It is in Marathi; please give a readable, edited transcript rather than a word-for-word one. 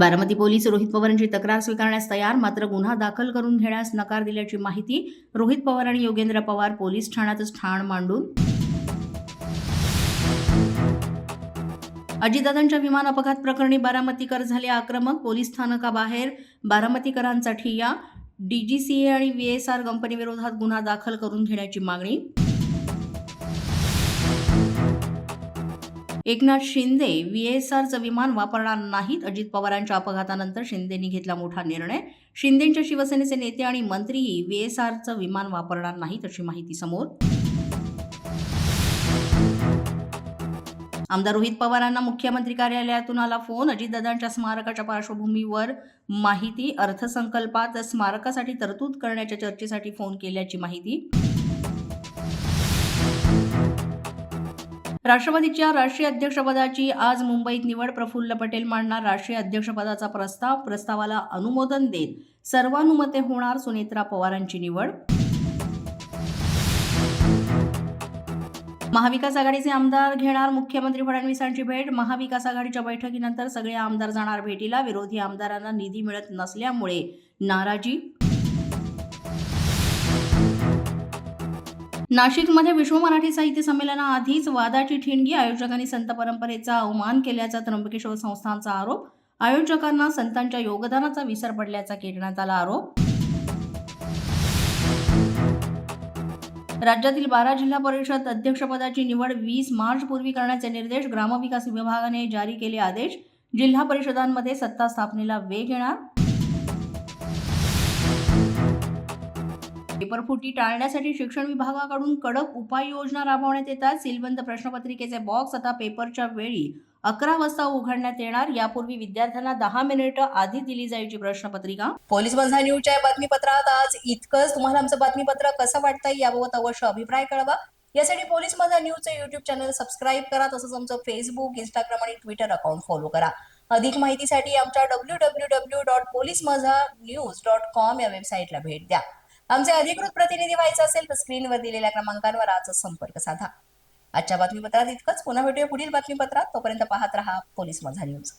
बारामती पोलीस रोहित पवारांची तक्रार स्वीकारण्यास तयार, मात्र गुन्हा दाखल करून घेण्यास नकार दिल्याची माहिती. रोहित पवार आणि योगेंद्र पवार पोलीस ठाण्यातच ठाण मांडून. अजितदादांच्या विमान अपघात प्रकरणी बारामतीकर झाले आक्रमक. पोलीस स्थानकाबाहेर बारामतीकरांचा ठिय्या. डीजीसीए आणि व्हीएसआर कंपनीविरोधात गुन्हा दाखल करून घेण्याची मागणी. एकनाथ शिंदे व्हीएसआरचं विमान वापरणार नाहीत. अजित पवारांच्या अपघातानंतर शिंदेंनी घेतला मोठा निर्णय. शिंदेंच्या शिवसेनेचे नेते आणि मंत्रीही व्हीएसआरचं विमान वापरणार नाहीत अशी माहिती समोर. आमदार रोहित पवारांना मुख्यमंत्री कार्यालयातून आला फोन. अजितदादांच्या स्मारकाच्या पार्श्वभूमीवर माहिती. अर्थसंकल्पात स्मारकासाठी तरतूद करण्याच्या चर्चेसाठी फोन केल्याची माहिती. राष्ट्रवादीच्या राष्ट्रीय अध्यक्षपदाची आज मुंबईत निवड. प्रफुल्ल पटेल मांडणार राष्ट्रीय अध्यक्षपदाचा प्रस्ताव. प्रस्तावाला अनुमोदन देत सर्वानुमते होणार सुनेत्रा पवारांची निवड. महाविकास आघाडीचे आमदार घेणार मुख्यमंत्री फडणवीसांची भेट. महाविकास आघाडीच्या बैठकीनंतर सगळे आमदार जाणार भेटीला. विरोधी आमदारांना निधी मिळत नसल्यामुळे नाराजी. नाशिकमध्ये विश्व मराठी साहित्य संमेलनाआधीच वादाची ठिणगी. आयोजकांनी संत परंपरेचा अवमान केल्याचा त्र्यंबकेश्वर संस्थानचा आरोप. आयोजकांना संतांच्या योगदानाचा विसर पडल्याचा करण्यात आला आरोप. राज्यातील 12 जिल्हा परिषद अध्यक्षपदाची निवड 20 मार्च पूर्वी करण्याचे निर्देश. ग्रामविकास विभागाने जारी केले आदेश. जिल्हा परिषदांमध्ये सत्ता स्थापनेला वेग येणार. पेपरफुटी टाळण्यासाठी शिक्षण विभागाकडून कडक उपाययोजना राबवण्यात येतात. सीलबंद प्रश्नपत्रिकेचे बॉक्स आता पेपरच्या वेळी 11 वाजता उघडण्यात येणार. यापूर्वी विद्यार्थ्यांना 10 मिनिटं आधी दिली जायची प्रश्नपत्रिका. पोलीस माझा न्यूजच्या बातमीपत्रात आज इतकंच. तुम्हाला आमचं बातमीपत्र कसं वाटतंय याबाबत अवश्य अभिप्राय कळवा. यासाठी पोलीस माझा न्यूजचं युट्यूब चॅनल सबस्क्राईब करा. तसंच आमचं फेसबुक, इंस्टाग्राम आणि ट्विटर अकाउंट फॉलो करा. अधिक माहितीसाठी आमच्या www.policemazhanews.com या वेबसाईटला भेट द्या. आमचे अधिकृत प्रतिनिधी व्हायचं असेल तर स्क्रीनवर दिलेल्या क्रमांकांवर आजच संपर्क साधा. आजच्या बातमीपत्रात इतकंच. पुन्हा भेटूया पुढील बातमीपत्रात. तोपर्यंत पाहत रहा पोलीस माझा न्यूज.